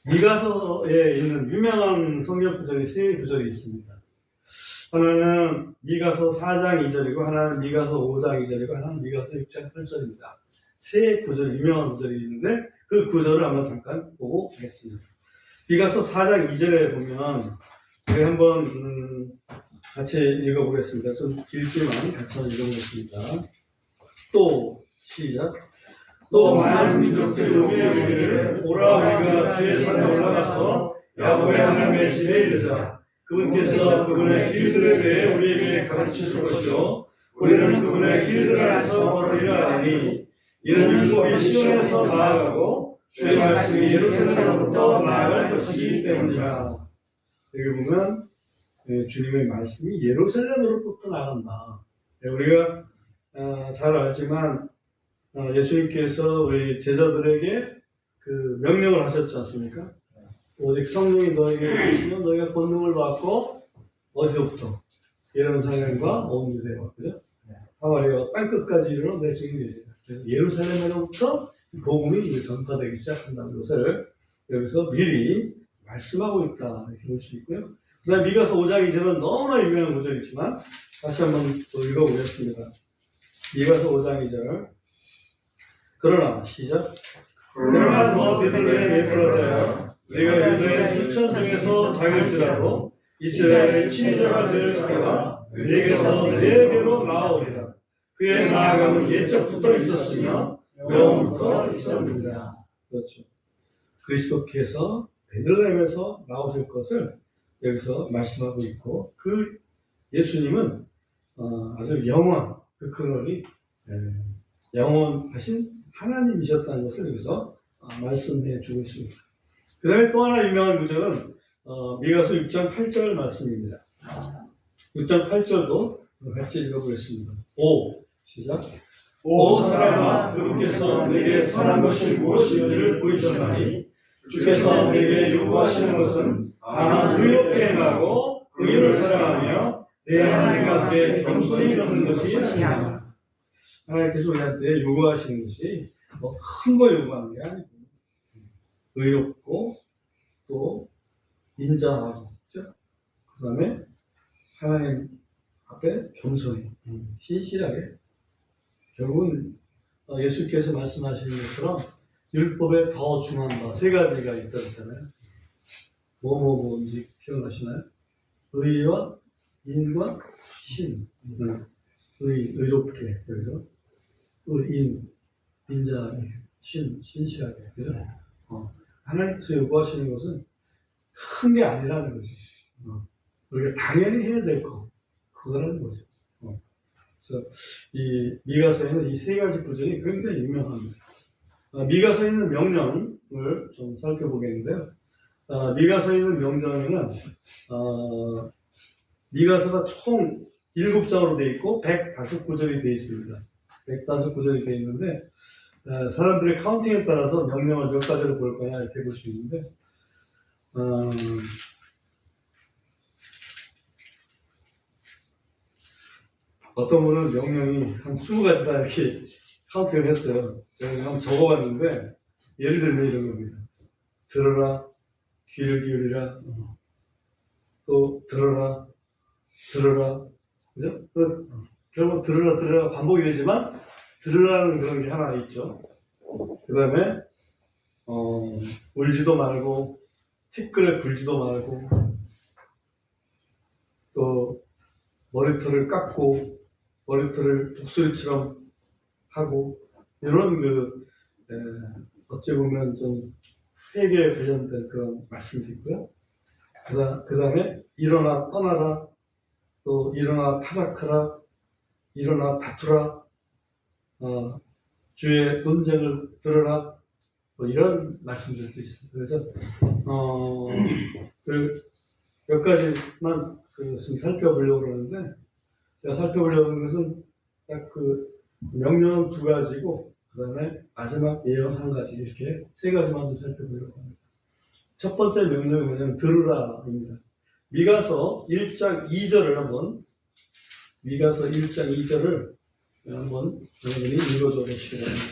미가서에 있는 유명한 성경 구절이 세 구절이 있습니다. 하나는 미가서 4장 2절이고 하나는 미가서 5장 2절이고 하나는 미가서 6장 8절입니다. 세 구절, 유명한 구절이 있는데 그 구절을 한번 잠깐 보고 가겠습니다. 미가서 4장 2절에 보면 우리 한번 같이 읽어보겠습니다. 좀 길지만 같이 한번 읽어보겠습니다. 또 시작. 또 많은 민족들이 이르기를 오라 우리가 주의 산에 올라가서 야곱의 하나님의 집에 이르자. 그분께서 그분의 길들에 대해 우리에게 가르치실 것이요 우리는 그분의 길들 안에서 걸으리라 하니 이는 율법이 시온에서 나아가고 주의 말씀이 예루살렘으로부터 나아갈 것이기 때문이라. 여기 보면 주님의 말씀이 예루살렘으로부터 나간다. 우리가 잘 알지만 예수님께서 우리 제자들에게 그 명령을 하셨지 않습니까? 오직 성령이 너에게 계시면 너희가 권능을 받고 어디서부터? 예루살렘과 온 유대와, 그죠? 하와리가 땅끝까지 이르러 내 증인이 되리라. 그래서 예루살렘으로부터 복음이 전파되기 시작한다는 것을 여기서 미리 말씀하고 있다 이렇게 볼 수 있고요. 그 다음에 미가서 5장 2절은 너무나 유명한 구절이지만 다시 한번 또 읽어보겠습니다. 미가서 5장 2절. 그러나 시작. 그러나 너 베들레헴 에프라다야 네가 유다의 출산 중에서 작을지라도 이스라엘의 친자가 될 자가 네게서 내게로 나아오리라. 그의 나아감은 옛적부터 있었으며 영원부터 있었느니라. 그렇죠. 그리스도께서 베들레헴에서 나오실 것을 여기서 말씀하고 있고 그 예수님은 아주 영원 그 근원이 영원하신 하나님이셨다는 것을 여기서 말씀해 주고 있습니다. 그 다음에 또 하나 유명한 구절은 미가서 6장 8절 말씀입니다. 6장 8절도 같이 읽어보겠습니다. 5 시작. 오 사람아 그분께서 내게 선한 것이 무엇인지를 보이시나니 주께서 내게 요구하시는 것은 다만 의롭게 행하고 의를 사랑하며 내 하나님과 함께 겸손히 걷는 것이 아니냐. 하나님께서 우리한테 요구하시는 것이 뭐 큰 거 요구하는 게 아니고 의롭고 또 인자하고 그렇죠? 그 다음에 하나님 앞에 겸손히 신실하게 결국은 예수께서 말씀하시는 것처럼 율법에 더 중요한 세 가지가 있다잖아요. 뭔지 기억나시나요? 의와 인과 신. 의롭게 그래서 인자, 신실하게 그죠? 하나님께서 요구하시는 것은 큰 게 아니라는 거지. 우리가 당연히 해야 될 거 그거라는 거죠. 그래서 이 미가서에는 이 세 가지 구절이 굉장히 유명합니다. 미가서에 있는 명령을 좀 살펴보겠는데요. 미가서에 있는 명령에는 미가서가 총 7장으로 되어 있고 105구절이 되어 있습니다. 105구절이 되어 있는데 사람들의 카운팅에 따라서 명령을 몇 가지로 볼 거냐 이렇게 볼 수 있는데 어떤 분은 명령이 한 20가지다 이렇게 카운팅을 했어요. 제가 한번 적어봤는데 예를 들면 이런 겁니다. 들어라, 귀를 기울이라, 또 들어라, 그죠? 결국 들으라 반복이 되지만 들으라는 그런 게 하나 있죠. 그 다음에 울지도 말고 티끌에 불지도 말고 또 머리털을 깎고 머리털을 독수리처럼 하고 이런 어찌 보면 좀 회개에 관련된 그런 말씀도 있고요. 그 다음에 일어나 떠나라, 또 일어나 타작하라, 일어나 다투라, 주의 논쟁을 들으라, 뭐 이런 말씀들도 있습니다. 그래서 몇 가지만 좀 살펴보려고 그러는데 제가 살펴보려고 하는 것은 딱 그 명령 2가지고 그 다음에 마지막 예언 1가지 이렇게 3가지만 좀 살펴보려고 합니다. 첫 번째 명령이 뭐냐면 들으라입니다. 미가서 1장 2절을 한번 미가서 1장 2절을 한번 여러분이 읽어줘 보시기 바랍니다.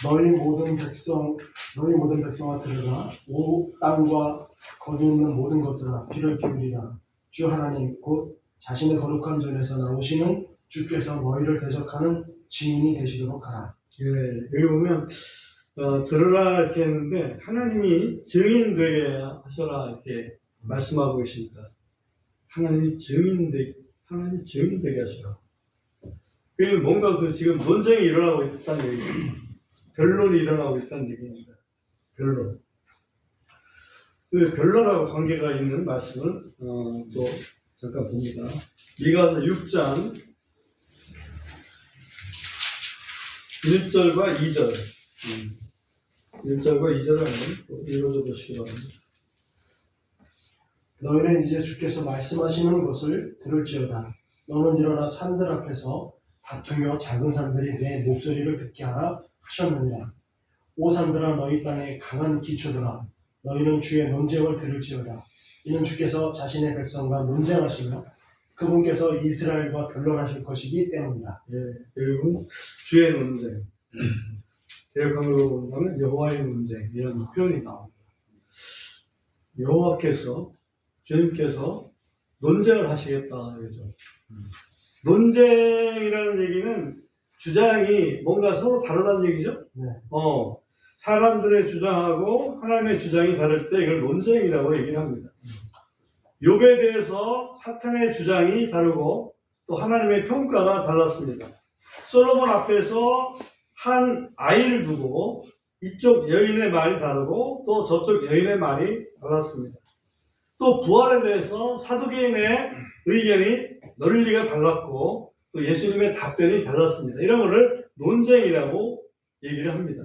너희 모든 백성아 들으라. 오 땅과 거기 있는 모든 것들아 귀를 기울이라. 주 하나님 곧 자신의 거룩한 전에서 나오시는 주께서 너희를 대적하는 증인이 되시도록 하라. 예, 여기 보면 들으라 이렇게 했는데 하나님이 증인 되게 하셔라 이렇게 말씀하고 계십니다. 하나님 증인 되게 하셔라. 뭔가 지금 논쟁이 일어나고 있다는 얘기입니다. 변론이 일어나고 있다는 얘기입니다. 변론. 그 변론하고 관계가 있는 말씀을 또 잠깐 봅니다. 미가서 6장 1절과 2절 1절과 2절을 한번 읽어줘 보시기 바랍니다. 너희는 이제 주께서 말씀하시는 것을 들을지어다. 너는 일어나 산들 앞에서 다투며 작은 산들이 내 목소리를 듣게 하라 하셨느니라. 오 산들아 너희 땅에 강한 기초들아 너희는 주의 논쟁을 들을지어다. 이는 주께서 자신의 백성과 논쟁하시며 그분께서 이스라엘과 변론하실 것이기 때문이다. 예, 그리고 주의 논쟁, 개혁한글로 보면 여호와의 논쟁 이런 표현이 나옵니다. 여호와께서 주님께서 논쟁을 하시겠다 이거죠. 논쟁이라는 얘기는 주장이 뭔가 서로 다르다는 얘기죠. 네. 사람들의 주장하고 하나님의 주장이 다를 때 이걸 논쟁이라고 얘기를 합니다. 욥에 대해서 사탄의 주장이 다르고 또 하나님의 평가가 달랐습니다. 솔로몬 앞에서 한 아이를 두고 이쪽 여인의 말이 다르고 또 저쪽 여인의 말이 달랐습니다. 또 부활에 대해서 사두개인의 의견이 논리가 달랐고 또 예수님의 답변이 달랐습니다. 이런 것을 논쟁이라고 얘기를 합니다.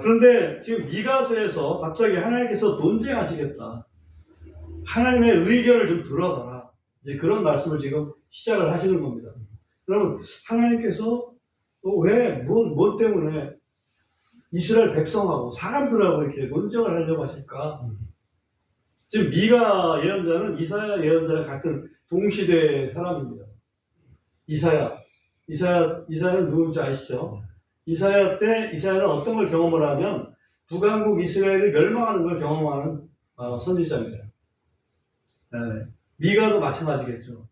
그런데 지금 미가서에서 갑자기 하나님께서 논쟁하시겠다. 하나님의 의견을 좀 들어봐라. 이제 그런 말씀을 지금 시작을 하시는 겁니다. 그러면 하나님께서 뭔 때문에 이스라엘 백성하고 사람들하고 이렇게 논쟁을 하려고 하실까? 지금 미가 예언자는 이사야 예언자랑 같은 동시대 사람입니다. 이사야는 누군지 아시죠? 이사야는 어떤 걸 경험을 하면 북왕국 이스라엘이 멸망하는 걸 경험하는 선지자입니다. 네. 미가도 마찬가지겠죠.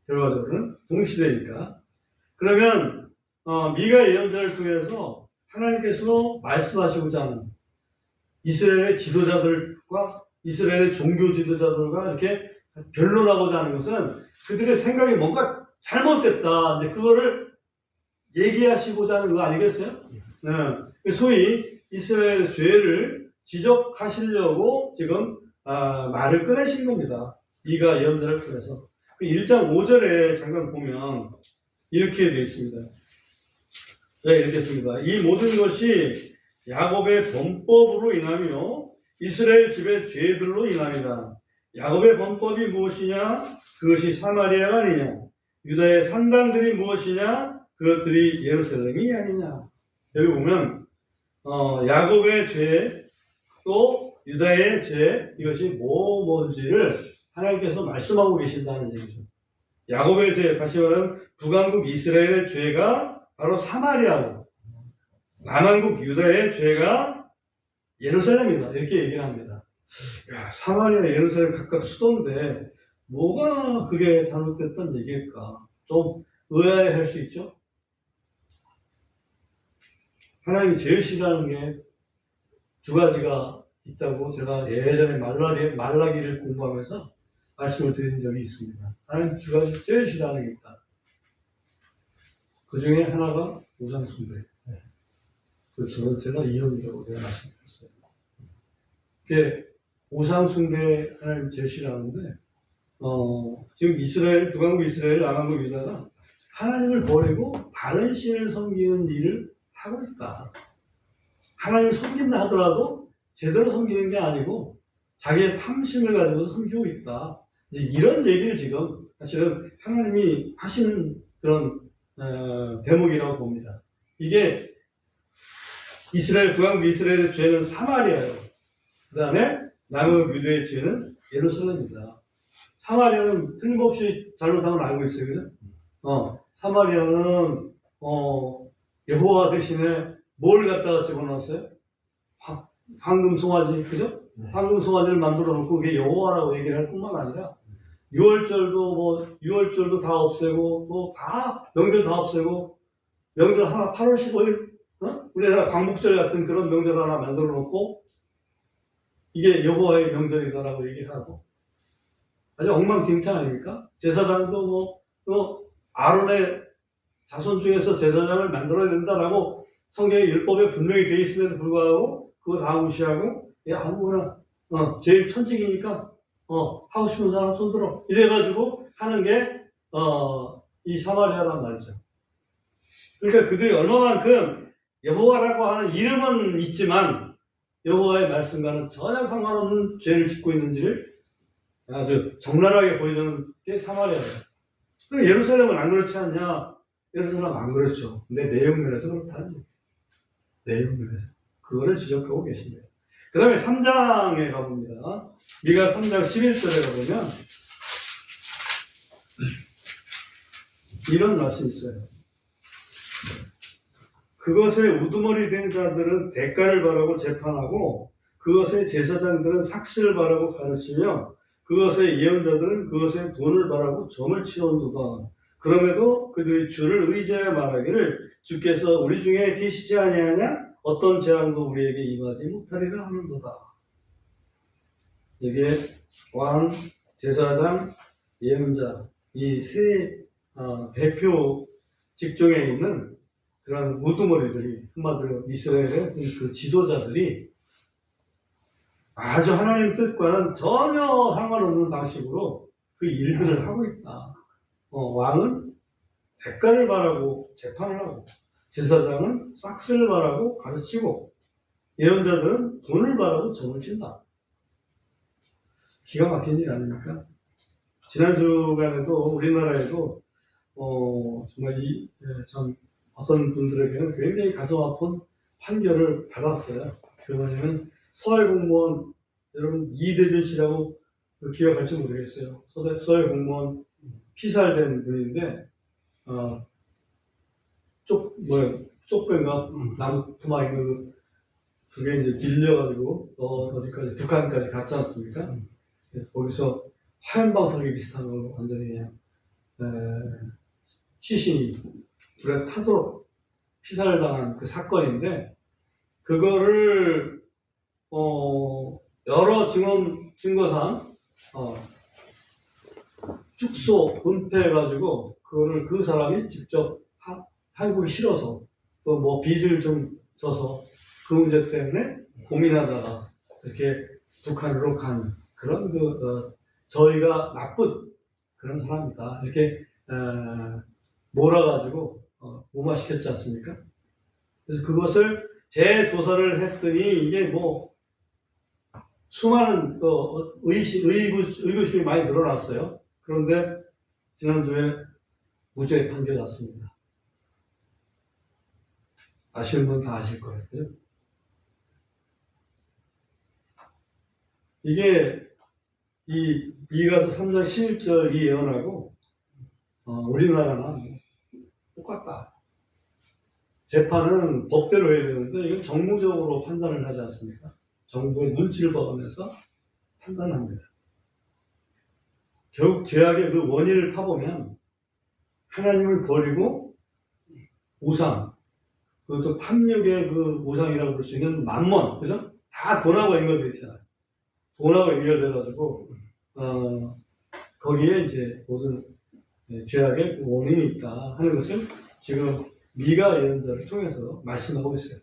결과적으로는 동시대니까. 그러면 미가 예언자를 통해서 하나님께서 말씀하시고자 하는 이스라엘의 지도자들과 이스라엘의 종교 지도자들과 이렇게 변론하고자 하는 것은 그들의 생각이 뭔가 잘못됐다. 이제 그거를 얘기하시고자 하는 거 아니겠어요? 네. 소위 이스라엘의 죄를 지적하시려고 지금 말을 꺼내신 겁니다. 미가 예언자를 통해서. 1장 5절에 잠깐 보면 이렇게 되어 있습니다. 네, 이렇게 씁니다. 이 모든 것이 야곱의 범법으로 인하며 이스라엘 집의 죄들로 인하니라. 야곱의 범법이 무엇이냐? 그것이 사마리아가 아니냐? 유다의 산당들이 무엇이냐? 그것들이 예루살렘이 아니냐? 여기 보면 야곱의 죄 또 유다의 죄 이것이 뭔지를 하나님께서 말씀하고 계신다는 얘기죠. 야곱의 죄, 다시 말하면 북왕국 이스라엘의 죄가 바로 사마리아고 남왕국 유다의 죄가 예루살렘이다. 이렇게 얘기를 합니다. 야, 사마리아, 예루살렘 각각 수도인데 뭐가 그게 잘못됐다는 얘기일까? 좀 의아해할 수 있죠? 하나님이 제일 싫어하는 게 두 가지가 있다고 제가 예전에 말라기를 공부하면서 말씀을 드린 적이 있습니다. 하나님 두 가지 제일 싫어하는 게 있다. 그 중에 하나가 우상숭배. 그 두 번째가 이혼이라고 제가 말씀드렸어요. 이게 우상숭배 하나님 제일 싫어하는데 지금 이스라엘, 북왕국 이스라엘, 남왕국 유다가 하나님을 버리고 다른 신을 섬기는 일을 하고 있다. 하나님을 섬긴다 하더라도 제대로 섬기는 게 아니고 자기의 탐심을 가지고서 섬기고 있다. 이제 이런 얘기를 지금 사실은 하나님이 하시는 그런 대목이라고 봅니다. 이게 이스라엘, 북왕국 이스라엘의 죄는 사마리아예요. 그 다음에 남왕국 유다의 죄는 예루살렘입니다. 사마리아는 틀림없이 잘못하면 알고 있어요. 그죠? 사마리아는 여호와 대신에 뭘 갖다가 집어넣었어요? 황금 송아지, 그죠? 네. 황금 송아지를 만들어 놓고 그게 여호와라고 얘기를 할 뿐만 아니라 유월절도 다 없애고 또 다 명절 다 없애고 명절 하나 8월 15일 우리나라 광복절 같은 그런 명절 하나 만들어 놓고 이게 여호와의 명절이다라고 얘기를 하고 아주 엉망진창 아닙니까? 제사장도 아론의 자손 중에서 제사장을 만들어야 된다라고 성경의 율법에 분명히 되어 있음에도 불구하고 그거 다 무시하고 아무거나 제일 천직이니까 하고 싶은 사람 손들어 이래가지고 하는 게 이 사마리아란 말이죠. 그러니까 그들이 얼마만큼 여호와라고 하는 이름은 있지만 여호와의 말씀과는 전혀 상관없는 죄를 짓고 있는지를 아주 적나라하게 보여주는 게 사마리아예요. 그럼 예루살렘은 안 그렇지 않냐? 예루살렘은 안 그렇죠. 근데 내용면에서 그렇다는 얘기예요. 내용면에서 그거를 지적하고 계십니다. 그 다음에 3장에 가봅니다. 미가 3장 11절에 가보면 이런 말씀이 있어요. 그것에 우두머리 된 자들은 대가를 바라고 재판하고 그것의 제사장들은 삭슬을 바라고 가르치며 그것의 예언자들은 그것에 돈을 바라고 점을 치는도다. 그럼에도 그들이 주를 의지하여 말하기를 주께서 우리 중에 계시지 아니하냐? 어떤 재앙도 우리에게 임하지 못하리라 하는도다. 이게 왕, 제사장, 예언자 이 세 대표 직종에 있는 그런 우두머리들이 한마디로 이스라엘의 그 지도자들이 아주 하나님 뜻과는 전혀 상관없는 방식으로 그 일들을 하고 있다. 왕은 대가를 바라고 재판을 하고 제사장은 싹스를 바라고 가르치고 예언자들은 돈을 바라고 점을 친다. 기가 막힌 일 아닙니까? 지난 주간에도 우리나라에도 정말 참 어떤 분들에게는 굉장히 가슴 아픈 판결을 받았어요. 그거는 서해 공무원 여러분 이대준 씨라고 기억할지 모르겠어요. 서해 공무원 피살된 분인데 쪽배인가 나무 토막이 그게 이제 밀려가지고 어디까지 북한까지 갔지 않습니까? 그래서 거기서 화염방사기 비슷한 걸로 완전히 그냥 시신이 불에 타도록 피살을 당한 그 사건인데 그거를 여러 증거상 축소 은폐해가지고 그거를 그 사람이 직접 한국이 싫어서 또 뭐 빚을 좀 져서 그 문제 때문에 고민하다가 이렇게 북한으로 간 그런 저희가 나쁜 그런 사람이다 이렇게 몰아가지고 무마시켰지 않습니까? 그래서 그것을 재조사를 했더니 이게 뭐 수많은 의구심이 많이 드러났어요. 그런데 지난주에 무죄 판결 났습니다. 아시는 분 다 아실 거예요. 그죠? 이게 이 미가서 3장 11절 이 예언하고 우리나라는 똑같다. 재판은 법대로 해야 되는데 이건 정무적으로 판단을 하지 않습니까? 정부의 눈치를 봐가면서 판단합니다. 결국 죄악의 그 원인을 파보면 하나님을 버리고 우상, 그것도 탐욕의 그 우상이라고 볼 수 있는 만몬, 그죠? 다 돈하고 연결되어 있잖아요. 돈하고 연결돼가지고 거기에 이제 모든 죄악의 그 원인이 있다 하는 것을 지금 미가 예언자를 통해서 말씀하고 있어요.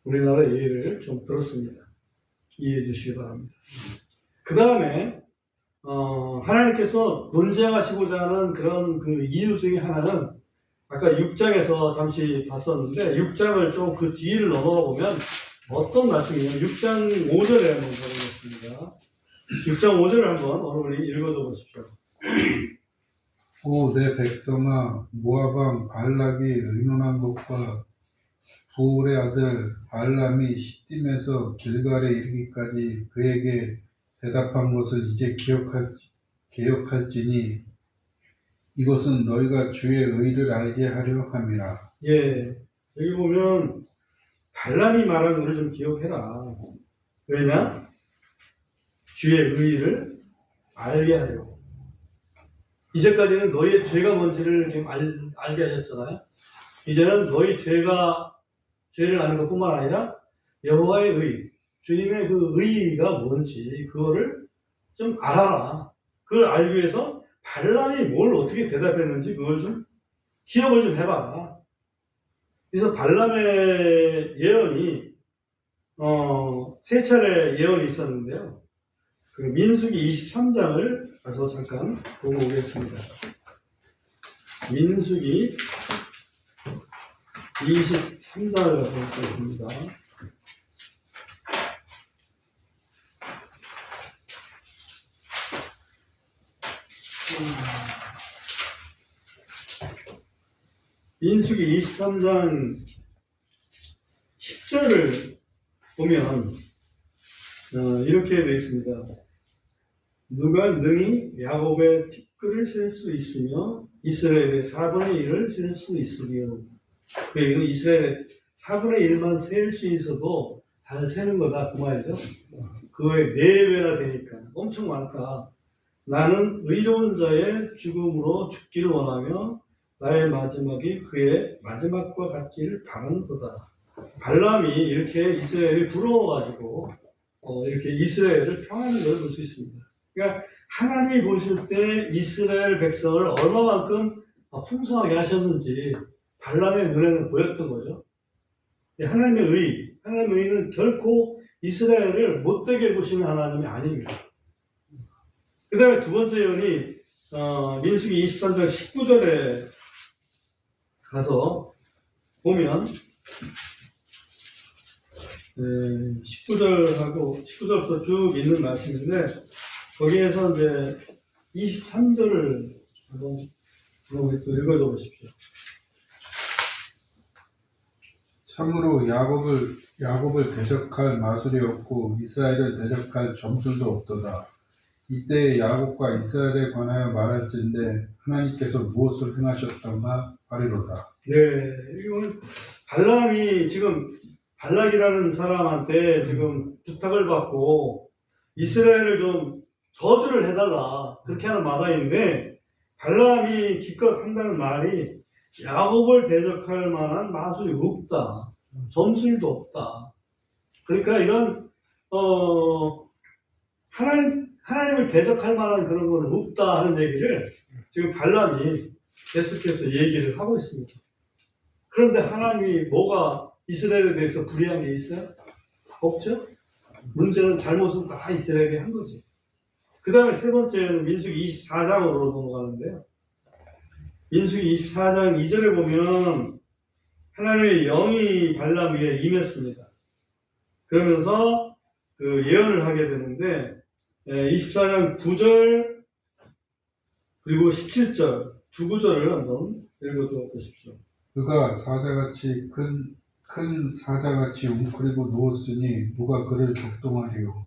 우리나라 예를 좀 들었습니다. 이해해 주시기 바랍니다. 그 다음에 하나님께서 논쟁하시고자 하는 그런 그 이유 중에 하나는 아까 6장에서 잠시 봤었는데 6장을 좀 그 뒤를 넘어가 보면 어떤 말씀이냐면 6장 5절에 한번 보겠습니다. 6장 5절을 한번 어머니 읽어줘 보십시오. 오, 내 백성아, 모압왕 발락이 의논한 것과 부울의 아들 발람이 시딤에서 길갈에 이르기까지 그에게 대답한 것을 이제 기억할지니 이것은 너희가 주의 의를 알게 하려 함이라. 예, 여기 보면 발람이 말한 것을 좀 기억해라. 왜냐? 주의 의의를 알게 하려고. 이제까지는 너희의 죄가 뭔지를 지금 알게 하셨잖아요. 이제는 너희 죄를 아는 것뿐만 아니라 여호와의 의, 주님의 그 의의가 뭔지 그거를 좀 알아라. 그걸 알기 위해서 발람이 뭘 어떻게 대답했는지 그걸 좀 기억을 좀 해봐라. 그래서 발람의 예언이 세 차례 예언이 있었는데요. 그 민수기 23장을 가서 잠깐 보고 오겠습니다. 민수기 23장을 가서 보겠습니다. 민수기 23장 10절을 보면 이렇게 되어 있습니다. 누가 능히 야곱의 티끌을 셀 수 있으며 이스라엘의 4분의 1을 셀 수 있으며 그리고 이스라엘의 4분의 1만 셀 수 있어도 잘 세는 거다 그 말이죠. 그거에 4배나 되니까 엄청 많다. 나는 의로운 자의 죽음으로 죽기를 원하며 나의 마지막이 그의 마지막과 같기를 바라는도다. 발람이 이렇게 이스라엘이 부러워가지고 이렇게 이스라엘을 평하는 걸 볼 수 있습니다. 그러니까 하나님이 보실 때 이스라엘 백성을 얼마만큼 풍성하게 하셨는지 발람의 눈에는 보였던 거죠. 하나님의 의는 결코 이스라엘을 못되게 보시는 하나님이 아닙니다. 그 다음에 두 번째 예언이 민수기 23장 19절에 가서 보면 19절부터 쭉 있는 말씀인데 거기에서 이제 23절을 한번 또 읽어줘 보십시오. 참으로 야곱을 대적할 마술이 없고 이스라엘을 대적할 점술도 없도다. 이때 야곱과 이스라엘에 관하여 말할진대 하나님께서 무엇을 행하셨던가 하리로다. 네, 이건 발람이 지금 발락이라는 사람한테 지금 부탁을 받고 이스라엘을 좀 저주를 해달라 그렇게 하는 마당인데 발람이 기껏 한다는 말이 야곱을 대적할 만한 마술이 없다. 점술도 없다. 그러니까 이런 하나님을 대적할 만한 그런 거는 없다 하는 얘기를 지금 발람이 계속해서 얘기를 하고 있습니다. 그런데 하나님이 뭐가 이스라엘에 대해서 불의한 게 있어요? 없죠? 문제는 잘못은 다 이스라엘이 한 거지. 그 다음에 세 번째는 민수기 24장으로 넘어가는데요. 민수기 24장 2절에 보면 하나님의 영이 발람 위에 임했습니다. 그러면서 그 예언을 하게 되는데 24장 9절 그리고 17절 두 구절을 한번 읽어줘 보십시오. 그가 사자같이 큰 사자같이 웅크리고 누웠으니 누가 그를 격동하리요.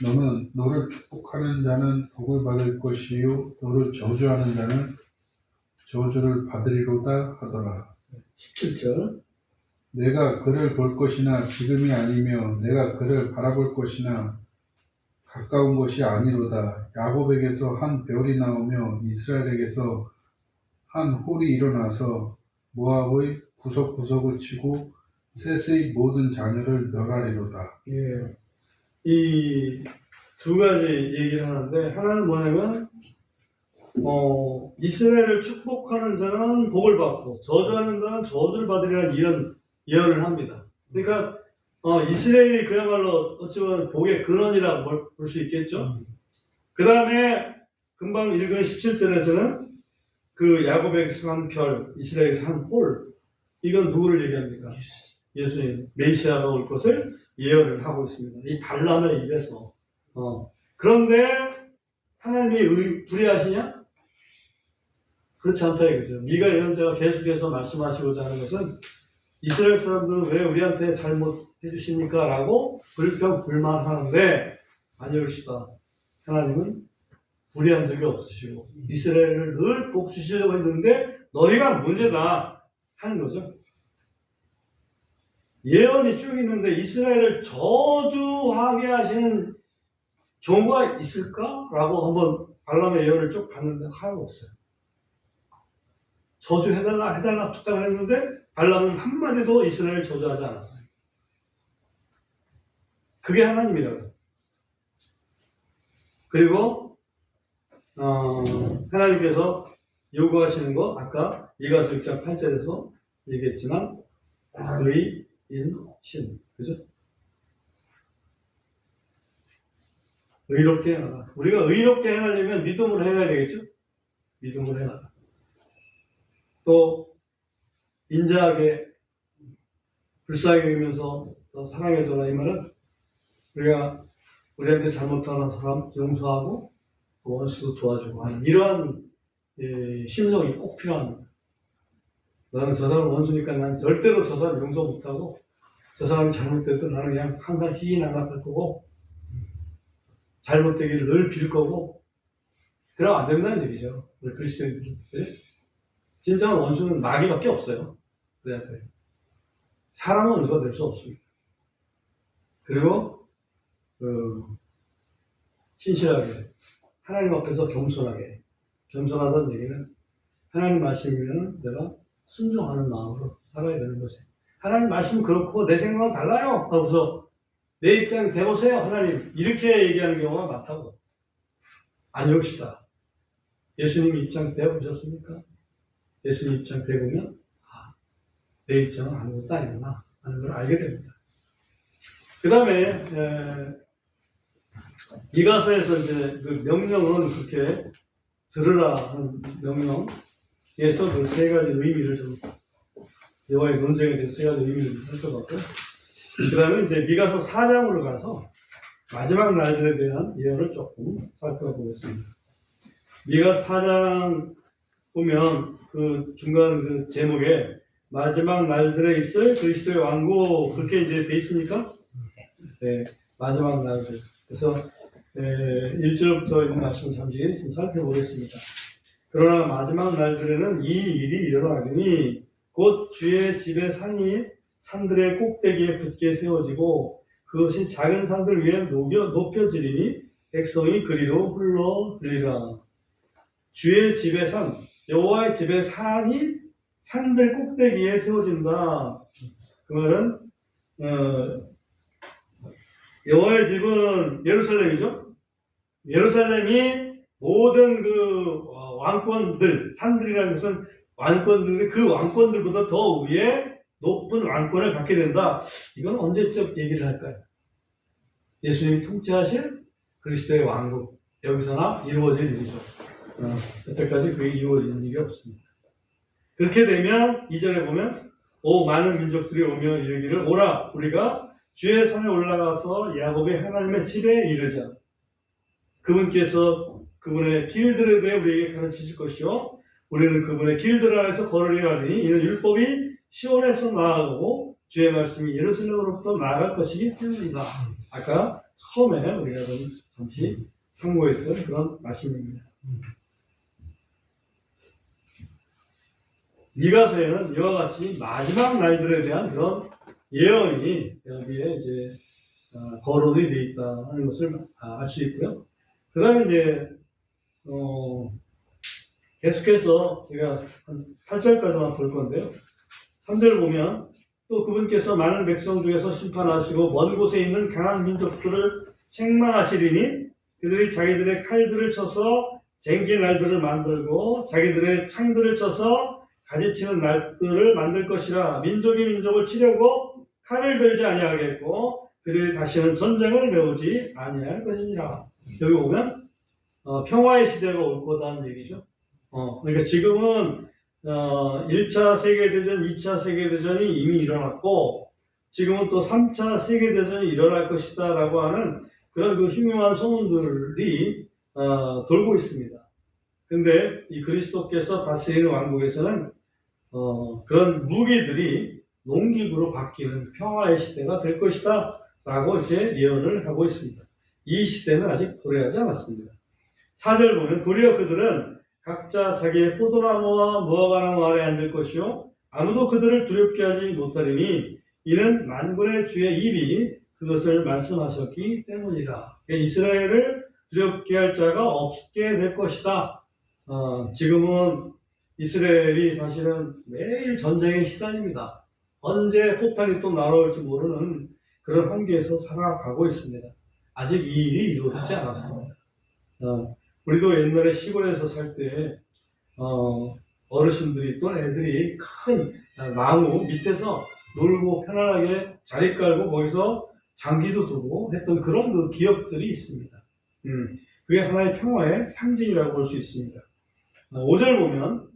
너는 너를 축복하는 자는 복을 받을 것이요 너를 저주하는 자는 저주를 받으리로다 하더라. 17절 내가 그를 볼 것이나 지금이 아니며 내가 그를 바라볼 것이나 가까운 것이 아니로다. 야곱에게서 한 별이 나오며 이스라엘에게서 한 홀이 일어나서 모압의 구석구석을 치고 셋의 모든 자녀를 멸하리로다. 예. 이 두 가지 얘기를 하는데 하나는 뭐냐면 이스라엘을 축복하는 자는 복을 받고 저주하는 자는 저주를 받으리라는 이런 예언을 합니다. 그러니까 이스라엘이 그야말로 어찌보면 복의 근원이라고 볼 수 있겠죠. 그 다음에 금방 읽은 17절에서는 그 야곱에게서 한 별, 이스라엘에서 한 홀, 이건 누구를 얘기합니까? 예수님, 메시아가 올 것을 예언을 하고 있습니다. 이 발람의 입에서. 그런데 하나님이 불의하시냐? 그렇지 않다 이거죠. 미가 예언자가 계속해서 말씀하시고자 하는 것은 이스라엘 사람들은 왜 우리한테 잘못해 주십니까? 라고 불평불만하는데 아니올시다. 하나님은 불의한 적이 없으시고 이스라엘을 늘 복 주시려고 했는데 너희가 문제다 하는 거죠. 예언이 쭉 있는데 이스라엘을 저주하게 하시는 경우가 있을까라고 한번 발람의 예언을 쭉 봤는데 하나도 없어요. 저주해달라 부탁을 했는데 발람은 한마디도 이스라엘을 저주하지 않았어요. 그게 하나님이라고. 그리고 하나님께서 요구하시는 거 아까 미가서 6장 8절에서 얘기했지만 의, 인, 신. 그죠? 의롭게 행하라. 우리가 의롭게 행하려면 믿음으로 행해야 되겠죠? 믿음으로 행하라. 또 인자하게 불쌍하게 여기면서 더 사랑해줘라. 이 말은 우리가 우리한테 잘못하는 사람 용서하고 원수도 도와주고 하는 이러한 심성이 꼭 필요합니다. 나는 저 사람 원수니까 난 절대로 저 사람 용서 못하고 저 사람이 잘못돼도 나는 그냥 항상 희희낙낙할 거고 잘못되기를 늘 빌 거고 그러면 안 된다는 얘기죠. 우리 그리스도인들은. 그치? 진정한 원수는 마귀밖에 없어요. 우리한테. 사람은 원수가 될 수 없습니다. 그리고 신실하게 하나님 앞에서 겸손하다는 얘기는 하나님 말씀이면 내가 순종하는 마음으로 살아야 되는 거지. 하나님 말씀은 그렇고 내 생각은 달라요 하고서 내 입장이 돼보세요 하나님 이렇게 얘기하는 경우가 많다고. 아니옵시다. 예수님 입장 돼보셨습니까? 예수님 입장 돼보면 내 입장은 아무것도 아니구나 하는 걸 알게 됩니다. 그 다음에 미가서에서 이제 그 명령은 그렇게 들으라 하는 명령에서 그 세 가지 의미를 좀 여호와의 논쟁에 대해서 세 가지 의미를 좀 살펴봤고요. 그 다음에 이제 미가서 4장으로 가서 마지막 날들에 대한 예언을 조금 살펴보겠습니다. 미가 4장 보면 그 중간 그 제목에 마지막 날들에 있을 그리스도의 왕국 그렇게 이제 돼 있습니까? 네, 마지막 날들. 그래서 1절부터 있는 말씀을 잠시 좀 살펴보겠습니다. 그러나 마지막 날들에는 이 일이 일어나니 곧 주의 집의 산이 산들의 꼭대기에 붙게 세워지고 그것이 작은 산들 위에 높여지리니 백성이 그리로 흘러들리라. 주의 집의 산, 여호와의 집의 산이 산들 꼭대기에 세워진다. 그 말은 여호와의 집은 예루살렘이죠. 예루살렘이 모든 그 왕권들, 산들이라는 것은 왕권들인데 그 왕권들보다 더 위에 높은 왕권을 갖게 된다. 이건 언제적 얘기를 할까요? 예수님이 통치하실 그리스도의 왕국 여기서나 이루어질 일이죠. 여태까지 그게 이루어지는 일이 없습니다. 그렇게 되면 2절에 보면 많은 민족들이 오며 이르기를 오라 우리가 주의 산에 올라가서 야곱의 하나님의 집에 이르자. 그분께서 그분의 길들에 대해 우리에게 가르치실 것이요 우리는 그분의 길들 안에서 걸으리라 하니 이는 율법이 시온에서 나아가고 주의 말씀이 예루살렘으로부터 나아갈 것이기 때문이다. 아까 처음에 우리가 좀 잠시 상고했던 그런 말씀입니다. 미가서에는 이와 같이 마지막 날들에 대한 그런 예언이 여기에 이제 거론이 되어 있다 하는 것을 알 수 있고요. 그 다음에 이제 계속해서 제가 한 8절까지만 볼 건데요. 3절 보면 또 그분께서 많은 백성 중에서 심판하시고 먼 곳에 있는 강한 민족들을 책망하시리니 그들이 자기들의 칼들을 쳐서 쟁기 날들을 만들고 자기들의 창들을 쳐서 가지치는 날들을 만들 것이라. 민족이 민족을 치려고 칼을 들지 아니하겠고 그들이 다시는 전쟁을 메우지 아니할 것이니라. 여기 보면 평화의 시대가 올 거다는 얘기죠. 그러니까 지금은 1차 세계대전, 2차 세계대전이 이미 일어났고 지금은 또 3차 세계대전이 일어날 것이다 라고 하는 그런 그 흉흉한 소문들이 돌고 있습니다. 근데 이 그리스도께서 다스리는 왕국에서는 그런 무기들이 농기구로 바뀌는 평화의 시대가 될 것이다 라고 이렇게 예언을 하고 있습니다. 이 시대는 아직 도래하지 않았습니다. 4절 보면 도리어 그들은 각자 자기의 포도나무와 무화과나무 아래 앉을 것이요 아무도 그들을 두렵게 하지 못하리니 이는 만군의 주의 입이 그것을 말씀하셨기 때문이라. 이스라엘을 두렵게 할 자가 없게 될 것이다. 지금은 이스라엘이 사실은 매일 전쟁에 시달립니다. 언제 폭탄이 또 날아올지 모르는 그런 환경에서 살아가고 있습니다. 아직 이 일이 이루어지지 않았습니다. 우리도 옛날에 시골에서 살 때 어르신들이 또 애들이 큰 나무 밑에서 놀고 편안하게 자리 깔고 거기서 장기도 두고 했던 그런 그 기억들이 있습니다. 그게 하나의 평화의 상징이라고 볼 수 있습니다. 5절 보면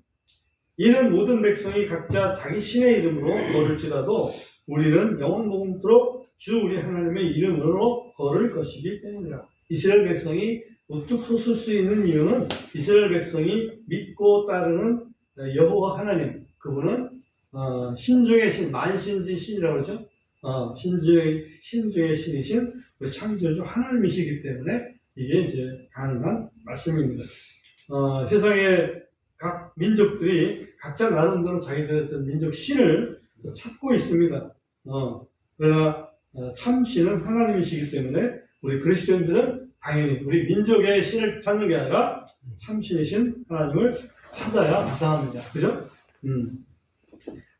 이는 모든 백성이 각자 자기 신의 이름으로 걸을지라도 우리는 영원토록 주 우리 하나님의 이름으로 걸을 것이기 때문이라. 이스라엘 백성이 우뚝 솟을 수 있는 이유는 이스라엘 백성이 믿고 따르는 여호와 하나님, 그분은 신중의 신, 만신지 신이라고 그러죠. 신중의 신이신 우리 창조주 하나님이시기 때문에 이게 이제 가능한 말씀입니다. 세상의 각 민족들이 각자 나름대로 자기들의 어떤 민족 신을 찾고 있습니다. 그러나 참 신은 하나님이시기 때문에 우리 그리스도인들은 당연히 우리 민족의 신을 찾는 게 아니라 참 신이신 하나님을 찾아야 마땅합니다. 그죠?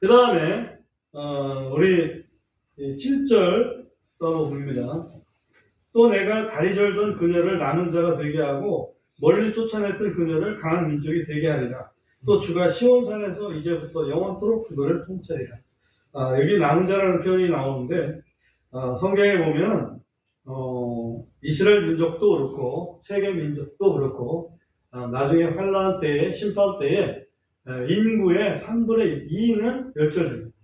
그 다음에 우리 7절 또 한번 봅니다. 또 내가 다리 절던 그녀를 나눈 자가 되게 하고 멀리 쫓아냈던 그녀를 강한 민족이 되게 하리라. 또 주가 시온산에서 이제부터 영원토록 그거를 통치하리라. 여기 나눈 자라는 표현이 나오는데 성경에 보면 이스라엘 민족도 그렇고 세계 민족도 그렇고 나중에 환란 때에 심판 때에 인구의 3분의 2는 멸절됩니다.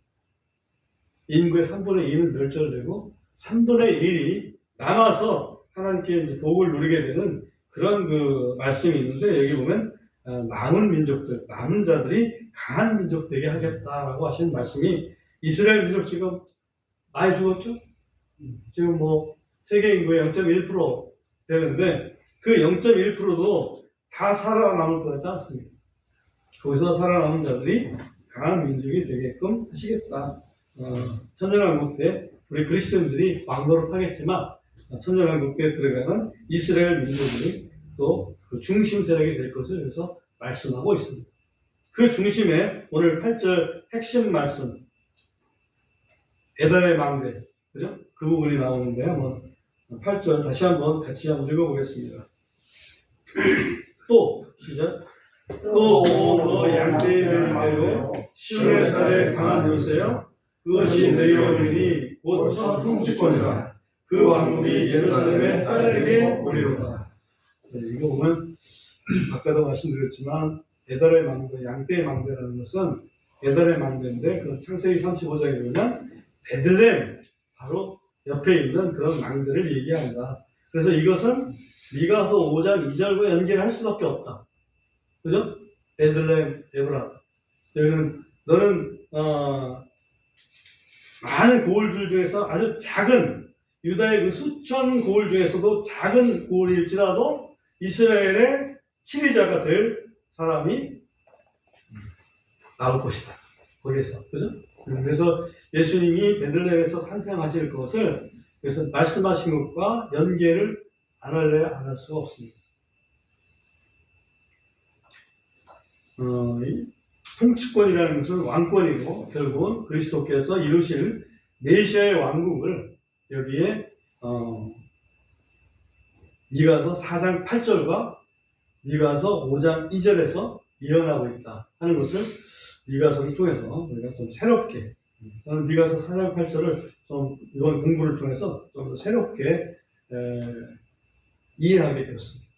인구의 3분의 2는 멸절되고 3분의 1이 남아서 하나님께 이제 복을 누리게 되는 그런 그 말씀이 있는데 여기 보면 남은 민족들, 남은 자들이 강한 민족 되게 하겠다라고 하신 말씀이 이스라엘 민족 지금 많이 죽었죠? 지금 뭐 세계 인구의 0.1% 되는데 그 0.1%도 다 살아남을 것 같지 않습니다. 거기서 살아남은 자들이 강한 민족이 되게끔 하시겠다. 천년왕국 때 우리 그리스도인들이 왕노릇 하겠지만 천년왕국 때 들어가는 이스라엘 민족이 또 그 중심 세력이 될 것을 여기서 말씀하고 있습니다. 그 중심에 오늘 8절 핵심 말씀 에달의 망대, 그죠? 그 부분이 나오는데 한번 8절 다시 한번 같이 한번 읽어보겠습니다. 또 시작. 또 너 양떼의 대로 시온의 딸에 강한 요새여 그것이 내 영혼이니 곧 첫 통치권이라. 그 왕국이 예루살렘의 딸에게 오리로다. 이거 보면 아까도 말씀드렸지만 에달의 망대, 양떼의 망대라는 것은 에달의 망대인데 그 창세기 35장에 보면 베들레헴 바로 옆에 있는 그런 망대를 얘기한다. 그래서 이것은 미가서 5장 2절과 연결할 수밖에 없다. 그죠? 베들레헴 에브라타. 여기는 너는 많은 고을들 중에서 아주 작은 유다의 그 수천 고을 중에서도 작은 고을일지라도 이스라엘의 치리자가 될 사람이 나올 것이다. 거기에서. 그죠? 그래서 예수님이 베들레헴에서 탄생하실 것을 그래서 말씀하신 것과 연계를 안 할래야 안 할 수가 없습니다. 이 통치권이라는 것은 왕권이고 결국은 그리스도께서 이루실 메시아의 왕국을 여기에 미가서 4장 8절과 미가서 5장 2절에서 예언하고 있다 하는 것을 미가서를 통해서 우리가 좀 새롭게 저는 미가서 4장 8절을 좀 이번 공부를 통해서 좀 더 새롭게 이해하게 되었습니다.